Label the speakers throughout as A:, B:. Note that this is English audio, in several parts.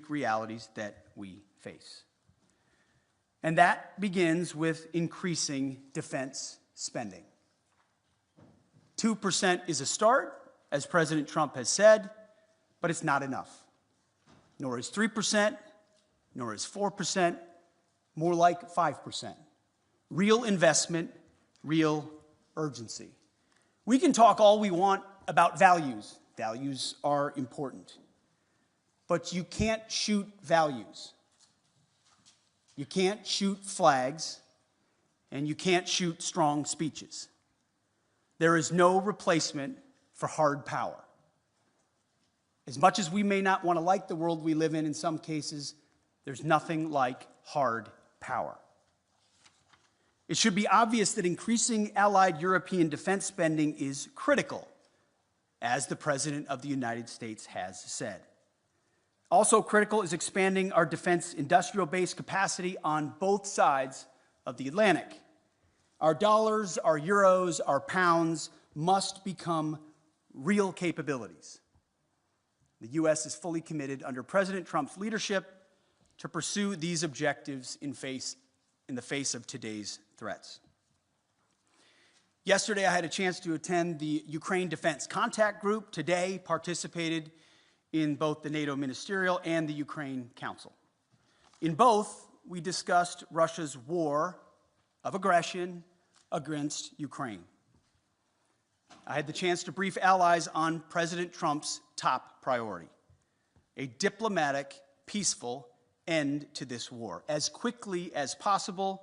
A: realities that we face. And that begins with increasing defense spending. 2% is a start, as President Trump has said, but it's not enough. Nor is 3%, nor is 4%, more like 5%. Real investment, real urgency. We can talk all we want about values. Values are important. But you can't shoot values. You can't shoot flags, and you can't shoot strong speeches. There is no replacement for hard power. As much as we may not want to like the world we live in some cases, there's nothing like hard power. It should be obvious that increasing allied European defense spending is critical, as the President of the United States has said. Also critical is expanding our defense industrial base capacity on both sides of the Atlantic. Our dollars, our euros, our pounds must become real capabilities. The U.S. is fully committed under President Trump's leadership to pursue these objectives in the face of today's threats. Yesterday, I had a chance to attend the Ukraine Defense Contact Group. Today, participated in both the NATO Ministerial and the Ukraine Council. In both, we discussed Russia's war of aggression against Ukraine. I had the chance to brief allies on President Trump's top priority, a diplomatic, peaceful end to this war, as quickly as possible,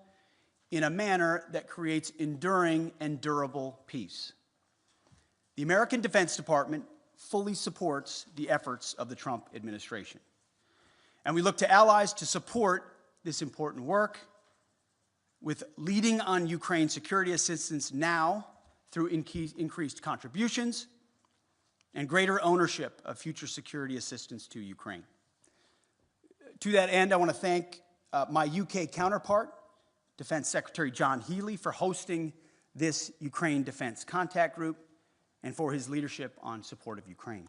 A: in a manner that creates enduring and durable peace. The American Defense Department fully supports the efforts of the Trump administration. And we look to allies to support this important work with leading on Ukraine security assistance now through increased contributions and greater ownership of future security assistance to Ukraine. To that end, I want to thank my UK counterpart, Defense Secretary John Healey, for hosting this Ukraine Defense Contact Group and for his leadership on support of Ukraine.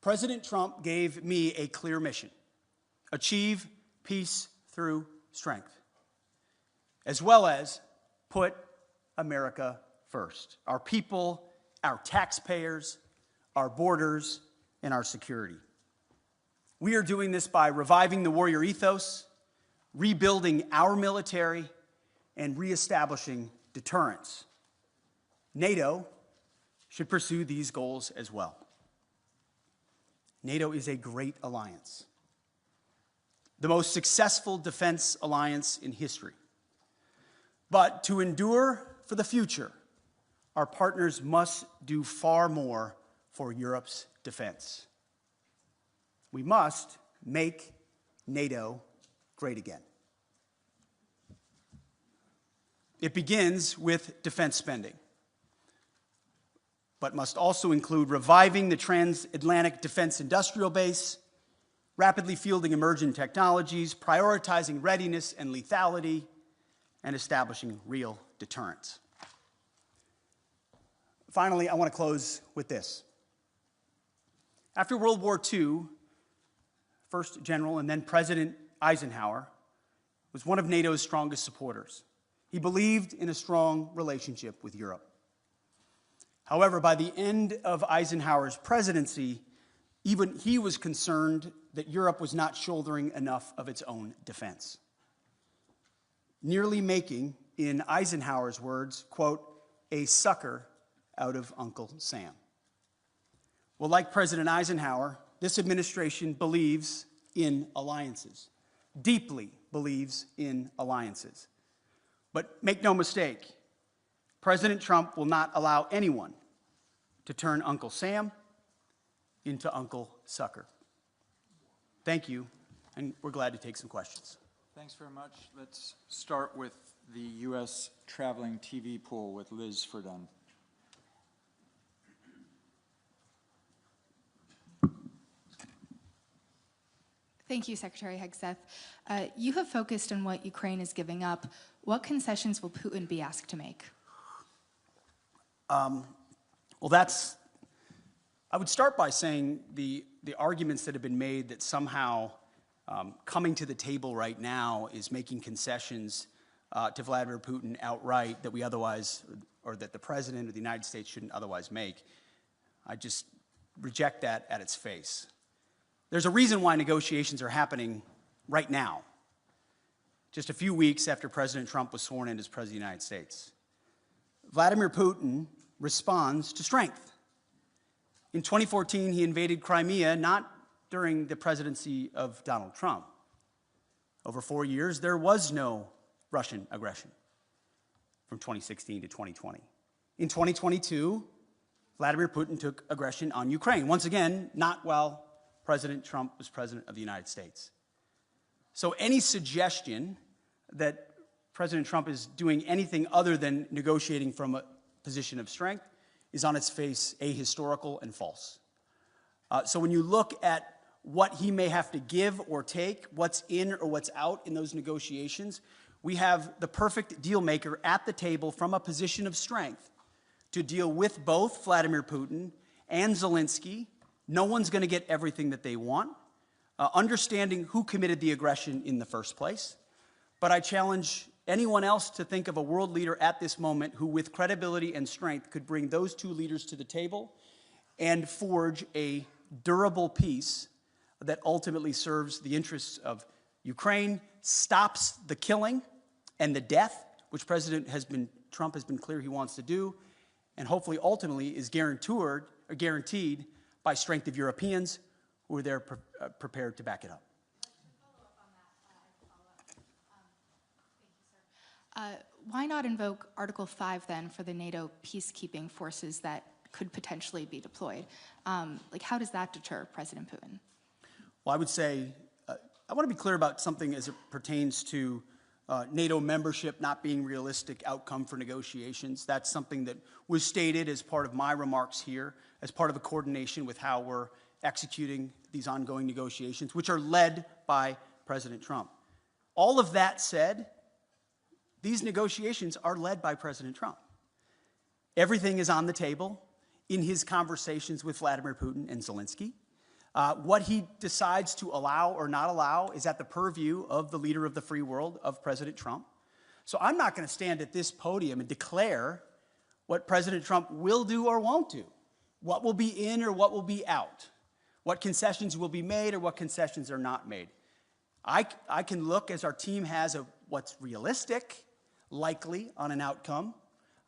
A: President Trump gave me a clear mission: achieve peace through strength, as well as put America first, our people, our taxpayers, our borders, and our security. We are doing this by reviving the warrior ethos, rebuilding our military, and reestablishing deterrence. NATO should pursue these goals as well. NATO is a great alliance, the most successful defense alliance in history. But to endure for the future, our partners must do far more for Europe's defense. We must make NATO great again. It begins with defense spending, but must also include reviving the transatlantic defense industrial base, rapidly fielding emerging technologies, prioritizing readiness and lethality, and establishing real deterrence. Finally, I want to close with this. After World War II, First General and then President Eisenhower was one of NATO's strongest supporters. He believed in a strong relationship with Europe. However, by the end of Eisenhower's presidency, even he was concerned that Europe was not shouldering enough of its own defense, nearly making, in Eisenhower's words, quote, a sucker out of Uncle Sam. Well, like President Eisenhower, this administration believes in alliances, deeply believes in alliances. But make no mistake, President Trump will not allow anyone to turn Uncle Sam into Uncle Sucker. Thank you, and we're glad to take some questions.
B: Thanks very much. Let's start with the U.S. traveling TV pool with Liz Verdun.
C: Thank you, Secretary Hegseth. You have focused on what Ukraine is giving up. What concessions will Putin be asked to make?
A: I would start by saying the the arguments that have been made that somehow coming to the table right now is making concessions to Vladimir Putin outright that we otherwise, or that the president of the United States shouldn't otherwise make, I just reject that at its face. There's a reason why negotiations are happening right now, just a few weeks after President Trump was sworn in as President of the United States. Vladimir Putin responds to strength. In 2014, he invaded Crimea, not during the presidency of Donald Trump. Over 4 years, there was no Russian aggression from 2016 to 2020. In 2022, Vladimir Putin took aggression on Ukraine. Once again, not while President Trump was president of the United States. So any suggestion that President Trump is doing anything other than negotiating from a position of strength is on its face ahistorical and false. So when you look at what he may have to give or take, what's in or what's out in those negotiations, we have the perfect deal maker at the table from a position of strength to deal with both Vladimir Putin and Zelensky. No one's going to get everything that they want, understanding who committed the aggression in the first place. But I challenge anyone else to think of a world leader at this moment who, with credibility and strength, could bring those two leaders to the table and forge a durable peace that ultimately serves the interests of Ukraine, stops the killing and the death, which Trump has been clear he wants to do, and hopefully ultimately is guaranteed by strength of Europeans who are there prepared to back it up.
C: Why not invoke Article 5 then for the NATO peacekeeping forces that could potentially be deployed? How does that deter President Putin?
A: Well, I would say, I want to be clear about something as it pertains to NATO membership not being realistic outcome for negotiations. That's something that was stated as part of my remarks here, as part of a coordination with how we're executing these ongoing negotiations, which are led by President Trump. All of that said, these negotiations are led by President Trump. Everything is on the table in his conversations with Vladimir Putin and Zelensky. What he decides to allow or not allow is at the purview of the leader of the free world, of President Trump. So I'm not going to stand at this podium and declare what President Trump will do or won't do, what will be in or what will be out, what concessions will be made or what concessions are not made. I can look, as our team has, of what's realistic, likely on an outcome.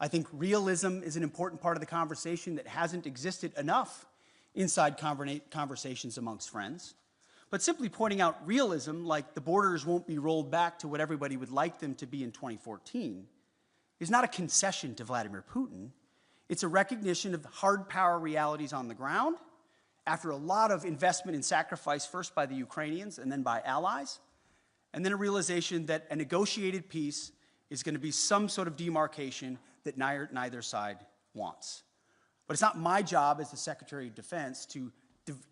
A: I think realism is an important part of the conversation that hasn't existed enough inside conversations amongst friends. But simply pointing out realism, like the borders won't be rolled back to what everybody would like them to be in 2014, is not a concession to Vladimir Putin. It's a recognition of the hard power realities on the ground after a lot of investment and sacrifice, first by the Ukrainians and then by allies, and then a realization that a negotiated peace is going to be some sort of demarcation that neither side wants. But it's not my job as the Secretary of Defense to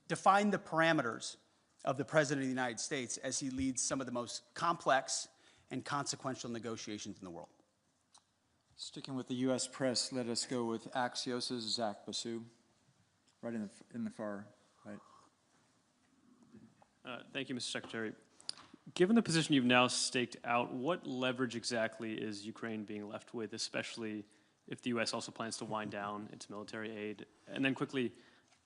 A: define the parameters of the President of the United States as he leads some of the most complex and consequential negotiations in the world.
B: Sticking with the U.S. press, let us go with Axios' Zach Basu, right in the far right.
D: Thank you, Mr. Secretary. Given the position you've now staked out, what leverage exactly is Ukraine being left with, especially if the U.S. also plans to wind down its military aid? And then quickly,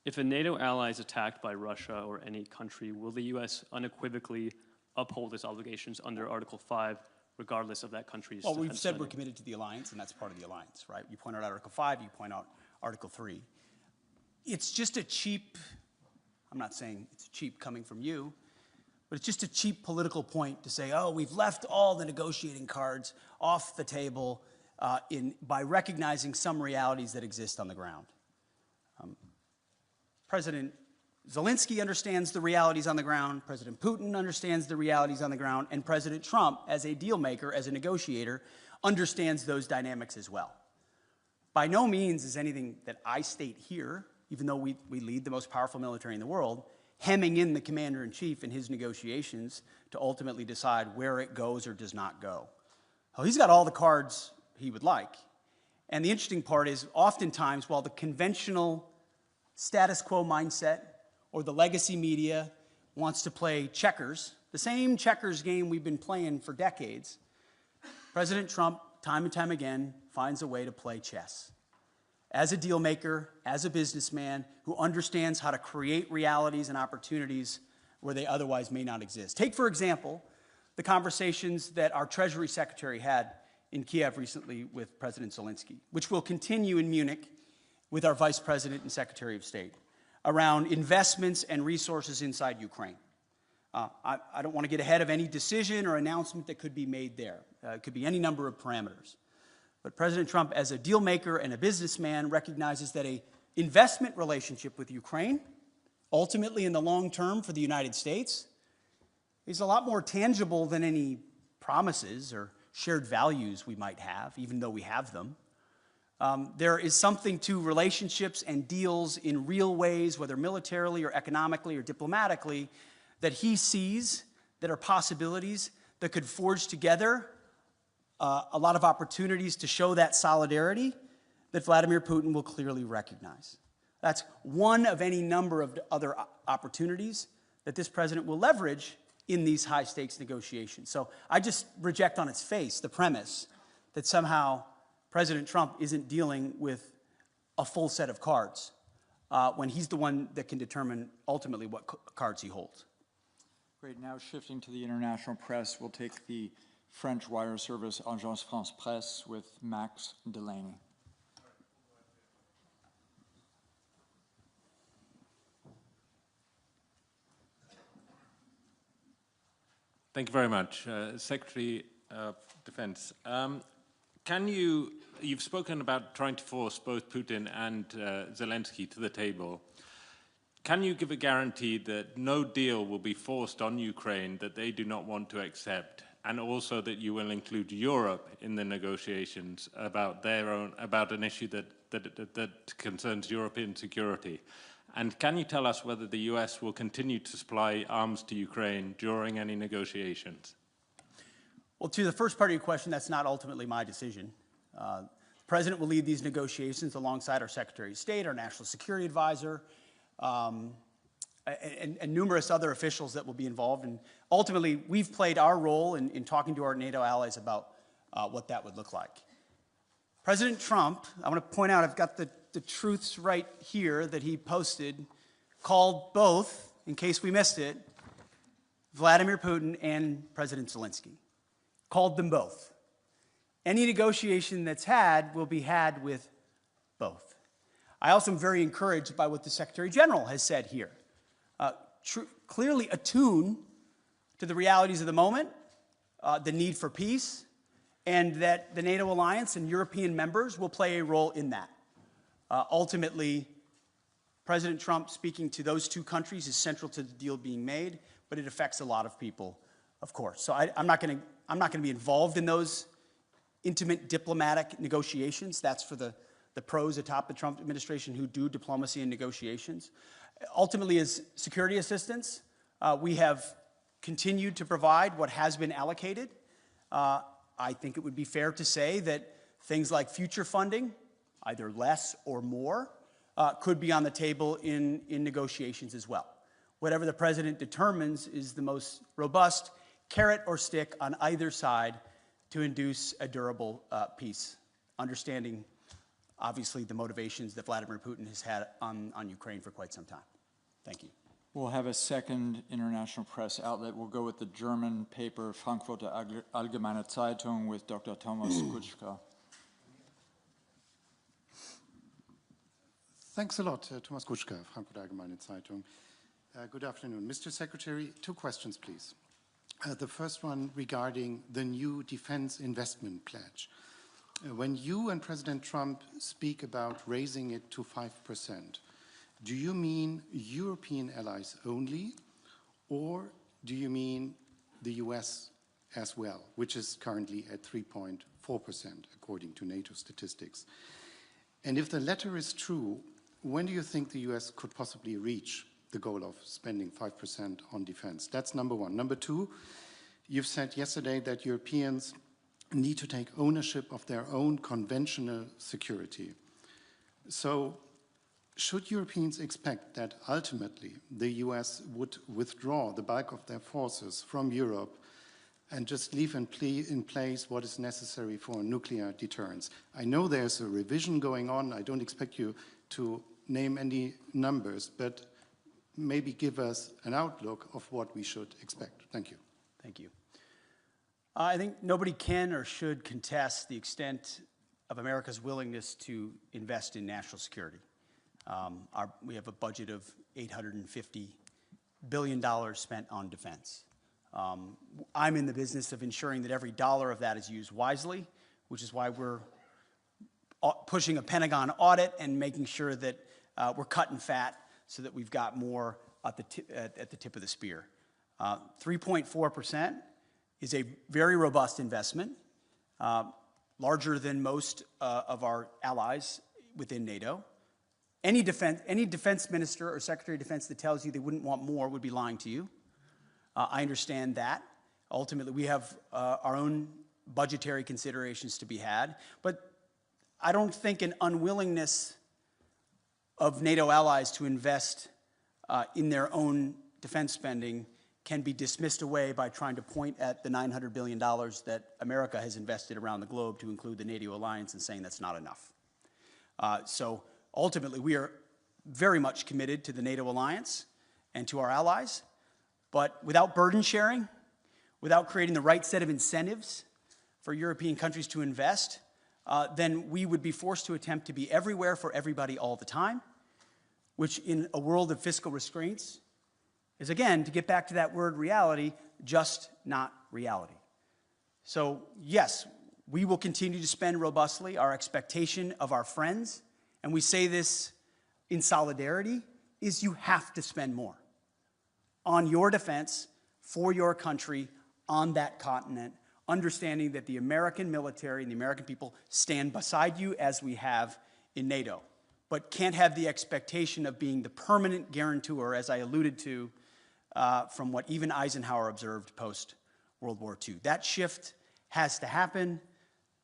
D: if a NATO ally is attacked by Russia or any country, will the U.S. unequivocally uphold its obligations under Article 5, regardless of that country's
A: Well, we've said
D: spending?
A: we're committed to the alliance, and that's part of the alliance, right? You point out Article 5, you point out Article 3. It's just a cheap, I'm not saying it's cheap coming from you, but it's just a cheap political point to say, oh, we've left all the negotiating cards off the table by recognizing some realities that exist on the ground. President Zelensky understands the realities on the ground, President Putin understands the realities on the ground, and President Trump, as a deal maker, as a negotiator, understands those dynamics as well. By no means is anything that I state here, even though we lead the most powerful military in the world, hemming in the commander-in-chief in his negotiations to ultimately decide where it goes or does not go. Well, he's got all the cards he would like. And the interesting part is, oftentimes, while the conventional status quo mindset or the legacy media wants to play checkers, the same checkers game we've been playing for decades, President Trump, time and time again, finds a way to play chess. As a deal maker, as a businessman who understands how to create realities and opportunities where they otherwise may not exist. Take, for example, the conversations that our Treasury Secretary had in Kyiv recently with President Zelensky, which will continue in Munich with our Vice President and Secretary of State, around investments and resources inside Ukraine. I don't want to get ahead of any decision or announcement that could be made there. It could be any number of parameters. But President Trump, as a deal maker and a businessman, recognizes that an investment relationship with Ukraine, ultimately in the long term for the United States, is a lot more tangible than any promises or shared values we might have, even though we have them. There is something to relationships and deals in real ways, whether militarily or economically or diplomatically, that he sees that are possibilities that could forge together a lot of opportunities to show that solidarity that Vladimir Putin will clearly recognize. That's one of any number of other opportunities that this president will leverage in these high-stakes negotiations. So I just reject on its face the premise that somehow President Trump isn't dealing with a full set of cards when he's the one that can determine ultimately what cards he holds.
B: Great. Now shifting to the international press, we'll take the French wire service Agence France Presse with Max Delaney.
E: Thank you very much. Secretary of Defense, you've spoken about trying to force both Putin and Zelensky to the table. Can you give a guarantee that no deal will be forced on Ukraine that they do not want to accept, and also that you will include Europe in the negotiations about an issue that concerns European security? And can you tell us whether the US will continue to supply arms to Ukraine during any negotiations?
A: Well, to the first part of your question, that's not ultimately my decision. The President will lead these negotiations alongside our Secretary of State, our National Security Advisor, and numerous other officials that will be involved. And ultimately, we've played our role in talking to our NATO allies about what that would look like. President Trump, I want to point out, I've got the truths right here that he posted, called both, in case we missed it, Vladimir Putin and President Zelensky. Called them both. Any negotiation that's had will be had with both. I also am very encouraged by what the Secretary General has said here. Clearly attuned to the realities of the moment, the need for peace, and that the NATO alliance and European members will play a role in that. Ultimately, President Trump speaking to those two countries is central to the deal being made, but it affects a lot of people, of course. So I'm not going to be involved in those intimate diplomatic negotiations. That's for the pros atop the Trump administration who do diplomacy and negotiations. Ultimately, as security assistance, we have continued to provide what has been allocated. I think it would be fair to say that things like future funding, either less or more, could be on the table in negotiations as well. Whatever the president determines is the most robust carrot or stick on either side to induce a durable peace, understanding, obviously, the motivations that Vladimir Putin has had on Ukraine for quite some time. Thank you.
B: We'll have a second international press outlet. We'll go with the German paper Frankfurter Allgemeine Zeitung with Dr. Thomas Kutschka.
F: Thanks a lot, Thomas Kutschka, Frankfurter Allgemeine Zeitung. Good afternoon. Mr. Secretary, 2 questions, please. The first one regarding the new defense investment pledge. When you and President Trump speak about raising it to 5%, do you mean European allies only, or do you mean the US as well, which is currently at 3.4% according to NATO statistics? And if the latter is true, when do you think the US could possibly reach the goal of spending 5% on defense? That's number one. Number two, you've said yesterday that Europeans need to take ownership of their own conventional security. So should Europeans expect that ultimately the US would withdraw the bulk of their forces from Europe and just leave in place what is necessary for nuclear deterrence? I know there's a revision going on. I don't expect you to name any numbers, but maybe give us an outlook of what we should expect. Thank you.
A: Thank you. I think nobody can or should contest the extent of America's willingness to invest in national security. We have a budget of $850 billion spent on defense. I'm in the business of ensuring that every dollar of that is used wisely, which is why we're pushing a Pentagon audit and making sure that we're cutting fat so that we've got more at the tip of the spear. 3.4% is a very robust investment, larger than most of our allies within NATO. Any defense minister or secretary of defense that tells you they wouldn't want more would be lying to you. I understand that. Ultimately, we have our own budgetary considerations to be had, but I don't think an unwillingness of NATO allies to invest in their own defense spending can be dismissed away by trying to point at the $900 billion that America has invested around the globe to include the NATO alliance and saying that's not enough. So ultimately, we are very much committed to the NATO alliance and to our allies, but without burden sharing, without creating the right set of incentives for European countries to invest, then we would be forced to attempt to be everywhere for everybody all the time, which in a world of fiscal restraints is, again, to get back to that word reality, just not reality. So yes, we will continue to spend robustly. Our expectation of our friends, and we say this in solidarity, is you have to spend more on your defense, for your country, on that continent, understanding that the American military and the American people stand beside you as we have in NATO, but can't have the expectation of being the permanent guarantor, as I alluded to, from what even Eisenhower observed post-World War II. That shift has to happen.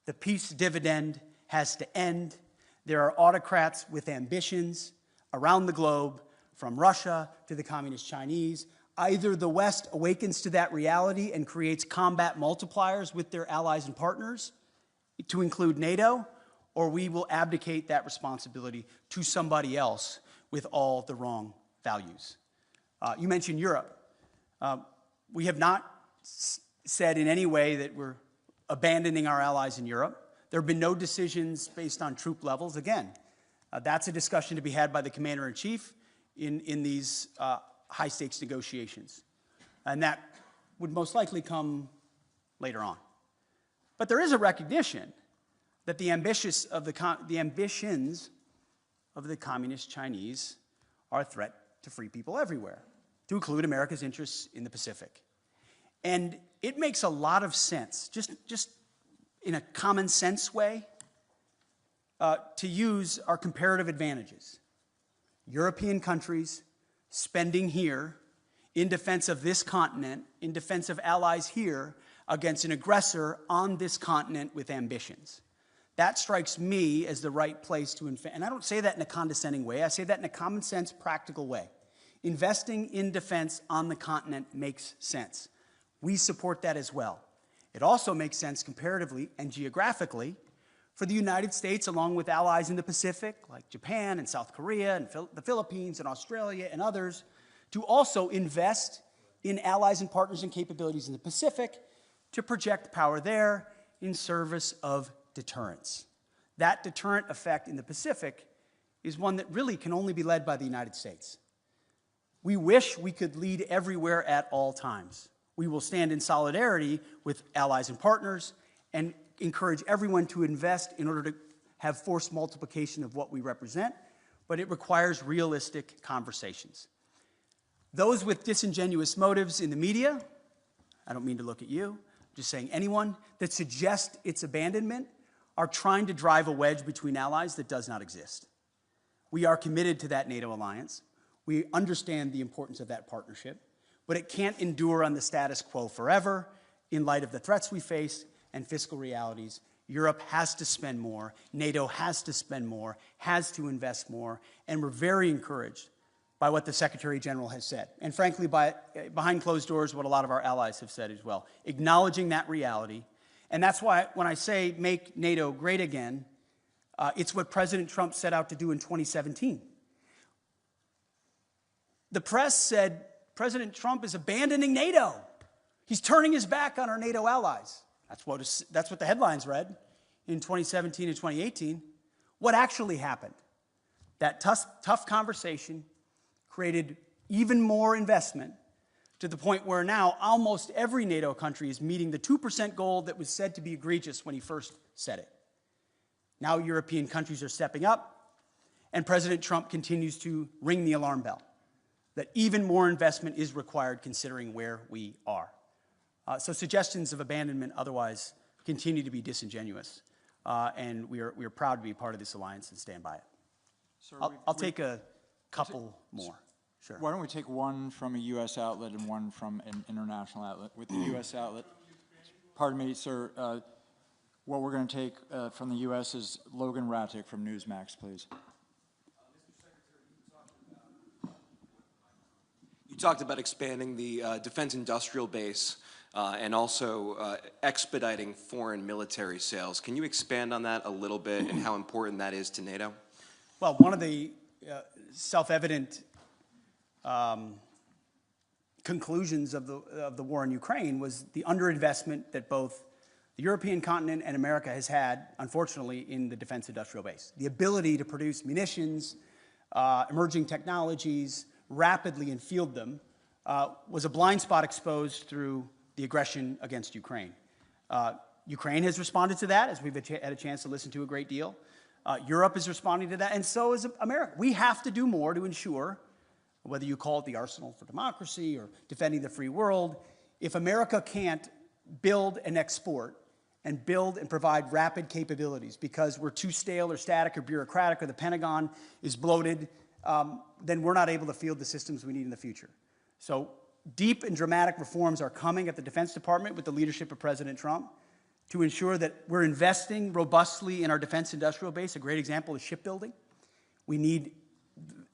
A: The peace dividend has to end. There are autocrats with ambitions around the globe, from Russia to the Communist Chinese. Either the West awakens to that reality and creates combat multipliers with their allies and partners, to include NATO, or we will abdicate that responsibility to somebody else with all the wrong values. You mentioned Europe. We have not said in any way that we're abandoning our allies in Europe. There have been no decisions based on troop levels. Again, that's a discussion to be had by the commander-in-chief in these high-stakes negotiations. And that would most likely come later on. But there is a recognition that the ambitions of the Communist Chinese are a threat to free people everywhere, to include America's interests in the Pacific. And it makes a lot of sense, just in a common sense way, to use our comparative advantages. European countries spending here in defense of this continent, in defense of allies here, against an aggressor on this continent with ambitions. That strikes me as the right place to invest. And I don't say that in a condescending way. I say that in a common sense, practical way. Investing in defense on the continent makes sense. We support that as well. It also makes sense comparatively and geographically for the United States, along with allies in the Pacific, like Japan and South Korea and the Philippines and Australia and others, to also invest in allies and partners and capabilities in the Pacific to project power there in service of deterrence. That deterrent effect in the Pacific is one that really can only be led by the United States. We wish we could lead everywhere at all times. We will stand in solidarity with allies and partners and encourage everyone to invest in order to have force multiplication of what we represent, but it requires realistic conversations. Those with disingenuous motives in the media, I don't mean to look at you, I'm just saying anyone that suggests its abandonment are trying to drive a wedge between allies that does not exist. We are committed to that NATO alliance. We understand the importance of that partnership, but it can't endure on the status quo forever in light of the threats we face and fiscal realities Europe has to spend more, NATO has to spend more, has to invest more, and we're very encouraged by what the Secretary General has said. And frankly, behind closed doors, what a lot of our allies have said as well, acknowledging that reality. And that's why when I say make NATO great again, it's what President Trump set out to do in 2017. The press said President Trump is abandoning NATO. He's turning his back on our NATO allies. That's what the headlines read in 2017 and 2018. What actually happened? That tough conversation created even more investment to the point where now almost every NATO country is meeting the 2% goal that was said to be egregious when he first said it. Now European countries are stepping up, and President Trump continues to ring the alarm bell that even more investment is required considering where we are. So suggestions of abandonment otherwise continue to be disingenuous, and we are proud to be part of this alliance and stand by it.
B: Sir,
A: I'll take a couple more. Sure.
B: Why don't we take one from a U.S. outlet and one from an international outlet? With the U.S. outlet, pardon me, sir, what we're going to take from the U.S. is Logan Rattick from Newsmax, please.
G: You talked about expanding the defense industrial base and also expediting foreign military sales. Can you expand on that a little bit and how important that is to NATO?
A: Well, one of the self-evident conclusions of the war in Ukraine was the underinvestment that both the European continent and America has had, unfortunately, in the defense industrial base. The ability to produce munitions, emerging technologies, rapidly and field them was a blind spot exposed through the aggression against Ukraine. Ukraine has responded to that, as we've had a chance to listen to a great deal. Europe is responding to that, and so is America. We have to do more to ensure, whether you call it the arsenal for democracy or defending the free world, if America can't build and export and build and provide rapid capabilities because we're too stale or static or bureaucratic or the Pentagon is bloated, then we're not able to field the systems we need in the future. So deep and dramatic reforms are coming at the Defense Department with the leadership of President Trump to ensure that we're investing robustly in our defense industrial base. A great example is shipbuilding. We need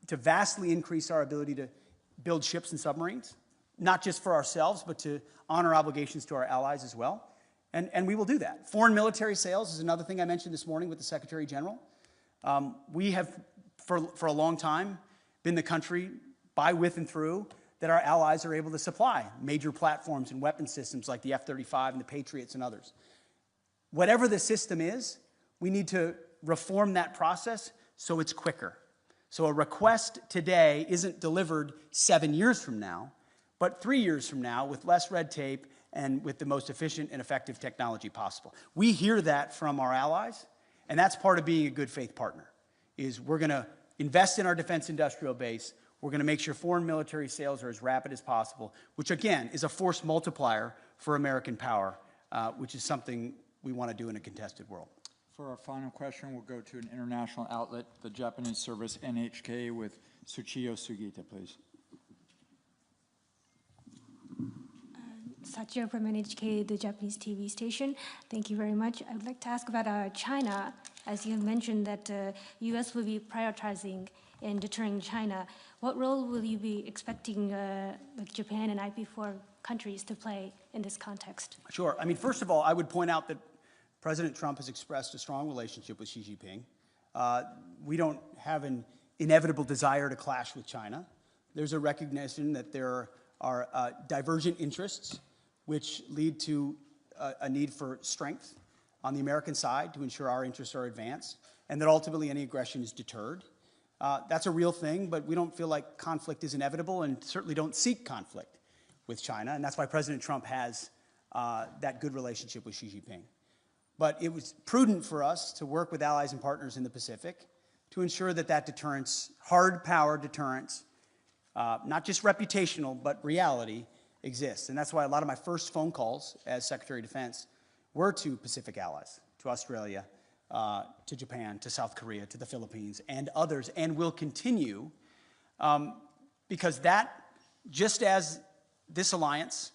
A: to vastly increase our ability to build ships and submarines, not just for ourselves, but to honor obligations to our allies as well. And we will do that. Foreign military sales is another thing I mentioned this morning with the Secretary General. We have, for a long time, been the country, by, with, and through, that our allies are able to supply major platforms and weapon systems like the F-35 and the Patriots and others. Whatever the system is, we need to reform that process so it's quicker. So a request today isn't delivered 7 years from now, but 3 years from now with less red tape and with the most efficient and effective technology possible. We hear that from our allies, and that's part of being a good faith partner, is we're going to invest in our defense industrial base. We're going to make sure foreign military sales are as rapid as possible, which again is a force multiplier for American power, which is something we want to do in a contested world.
B: For our final question, we'll go to an international outlet, the Japanese service NHK, with Tsuchiyo Sugita, please.
H: Sachio from NHK, the Japanese TV station. Thank you very much. I would like to ask about China. As you have mentioned that U.S. will be prioritizing in deterring China. What role will you be expecting like Japan and IP4 countries to play in this context?
A: Sure. I mean, first of all, I would point out that President Trump has expressed a strong relationship with Xi Jinping. We don't have an inevitable desire to clash with China. There's a recognition that there are divergent interests which lead to a need for strength on the American side to ensure our interests are advanced, and that ultimately any aggression is deterred. That's a real thing, but we don't feel like conflict is inevitable and certainly don't seek conflict with China, and that's why President Trump has that good relationship with Xi Jinping. But it was prudent for us to work with allies and partners in the Pacific to ensure that that deterrence, hard power deterrence, not just reputational, but reality, exists. And that's why a lot of my first phone calls as Secretary of Defense were to Pacific allies, to Australia, to Japan, to South Korea, to the Philippines, and others, and will continue, because that, just as this alliance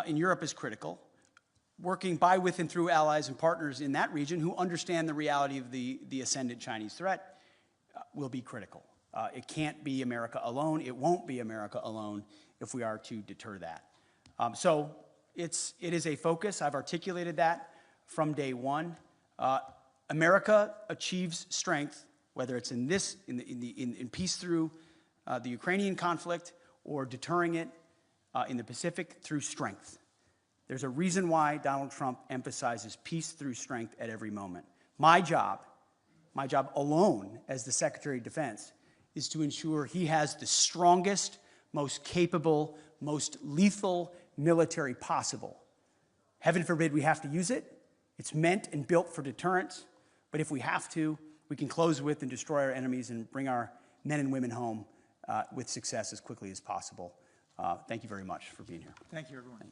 A: in Europe is critical, working by, with, and through allies and partners in that region who understand the reality of the ascendant Chinese threat will be critical. It can't be America alone. It won't be America alone if we are to deter that. So it is a focus. I've articulated that from day one. America achieves strength, whether it's in peace through the Ukrainian conflict or deterring it in the Pacific through strength. There's a reason why Donald Trump emphasizes peace through strength at every moment. My job alone as the Secretary of Defense is to ensure he has the strongest, most capable, most lethal military possible. Heaven forbid we have to use it. It's meant and built for deterrence, but if we have to, we can close with and destroy our enemies and bring our men and women home with success as quickly as possible. Thank you very much for being here.
B: Thank you, everyone.